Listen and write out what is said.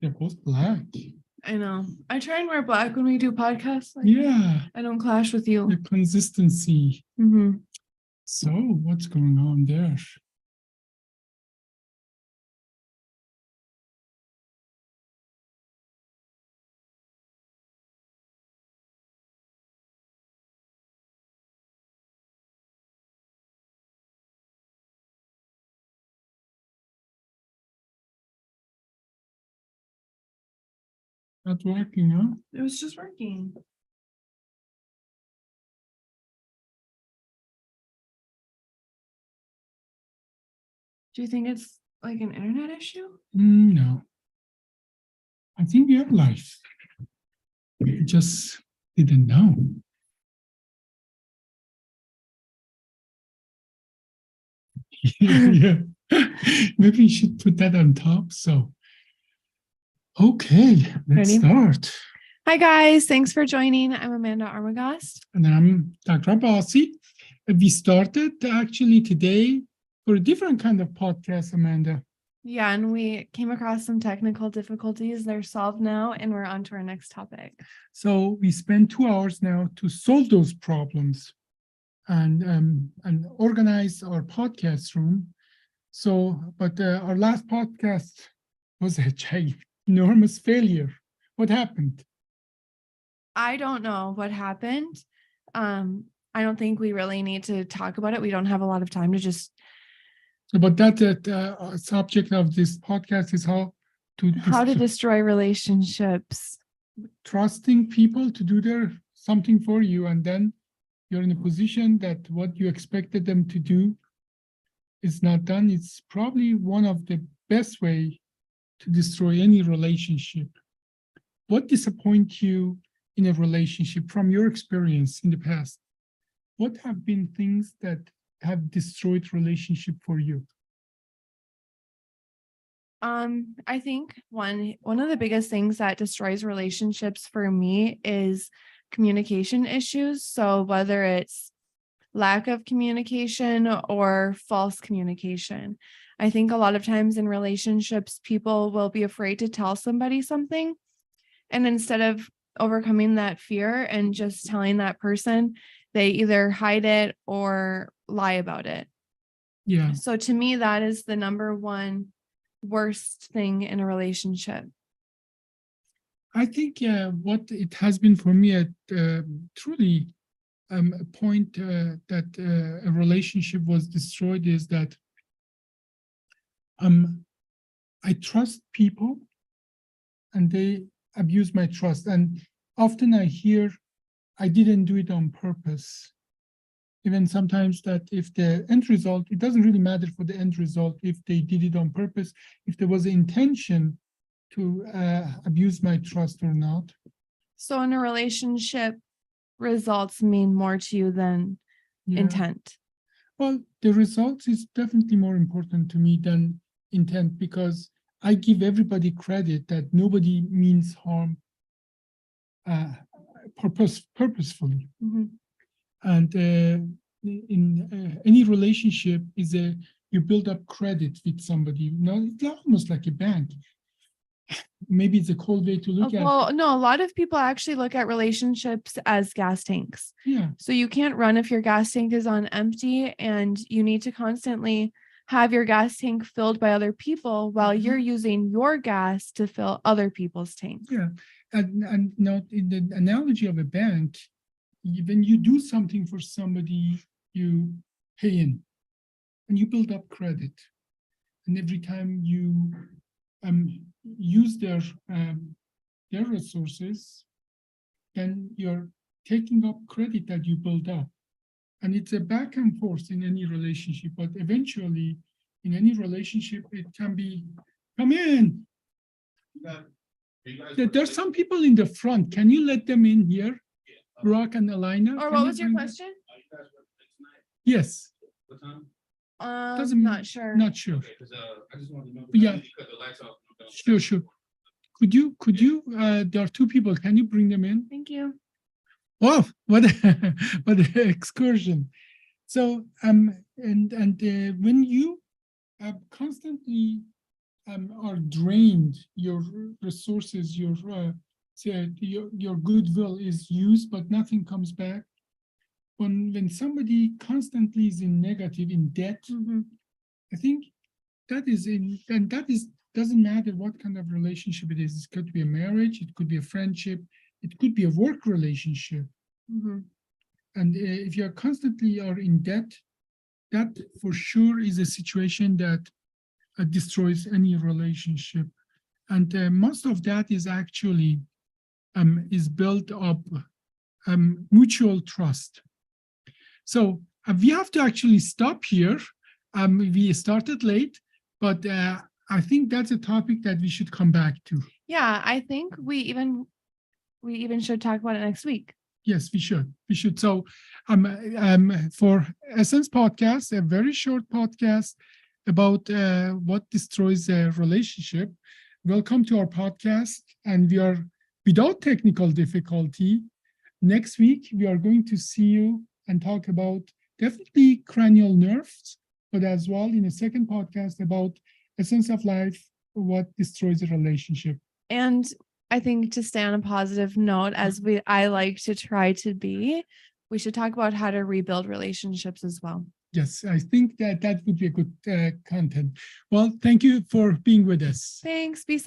They're both black. I know. I try and wear black when we do podcasts. Like, Yeah, I don't clash with you. the consistency. Mm-hmm. So what's going on there? Not working, huh? It was just working. Do you think it's like an internet issue? No. I think we have life. We just didn't know. Yeah. Maybe you should put that on top. So, okay, let's Ready? start. Hi, guys. Thanks for joining. I'm Amanda Armagast. And I'm Dr. Abbasi. We started actually today for a different kind of podcast, Amanda. Yeah, and we came across some technical difficulties. They're solved now, and we're on to our next topic. So we spent 2 hours now to solve those problems and organize our podcast room. So, but our last podcast was a enormous failure. What happened? I don't know what happened. I don't think we really need to talk about it. We don't have a lot of time to just But that subject of this podcast is how to destroy relationships. trusting people to do their something for you, and then you're in a position that what you expected them to do is not done. It's probably one of the best way to destroy any relationship. What disappoints you in a relationship from your experience in the past? What have been things that have destroyed relationship for you? I think one of the biggest things that destroys relationships for me is communication issues. So whether it's lack of communication or false communication. I think a lot of times in relationships, people will be afraid to tell somebody something. And instead of overcoming that fear and just telling that person, they either hide it or lie about it. Yeah. So to me, that is the number one worst thing in a relationship. I think what it has been for me at truly a point that a relationship was destroyed is that I trust people and they abuse my trust. And often I hear I didn't do it on purpose. Even sometimes that if the end result, it doesn't really matter for the end result, if they did it on purpose, if there was an intention to abuse my trust or not. So in a relationship, results mean more to you than intent. Well, the results is definitely more important to me than intent, because I give everybody credit that nobody means harm purposefully. Mhm. And in any relationship is you build up credit with somebody. It's almost like a bank. Maybe it's a cold way to look at it. Well, no, a lot of people actually look at relationships as gas tanks. Yeah. So you can't run if your gas tank is on empty, and you need to constantly have your gas tank filled by other people while you're using your gas to fill other people's tanks. Yeah. And now in the analogy of a bank, when you do something for somebody, you pay in and you build up credit. And every time you use their resources, then you're taking up credit that you build up. And it's a back and forth in any relationship, but eventually in any relationship, it can be, come in. There's some people in the front. Can you let them in here? Brock and Elena. Or what was your question? Yes. Not sure. Not sure. I just want to know. Yeah. Cut the lights off. Sure. Could you, there are two people. Can you bring them in? Thank you. Wow, what an excursion. So, and when you constantly are drained, your resources, your goodwill is used, but nothing comes back. When somebody constantly is in negative, in debt, Mhm. I think doesn't matter what kind of relationship it is. It could be a marriage, it could be a friendship, it could be a work relationship. Mhm. And if you are constantly are in debt, that for sure is a situation that destroys any relationship. And most of that is actually is built up mutual trust. So we have to actually stop here. We started late, but I think that's a topic that we should come back to. Yeah, I think we even should talk about it next week. Yes, we should. We should. So, for Essence Podcast, a very short podcast about what destroys a relationship. Welcome to our podcast, and we are without technical difficulty. Next week, we are going to see you and talk about definitely cranial nerves, but as well in a second podcast about essence of life, what destroys a relationship. And I think to stay on a positive note, as I like to try to be, we should talk about how to rebuild relationships as well. Yes, I think that would be a good content. Well, thank you for being with us. Thanks. Be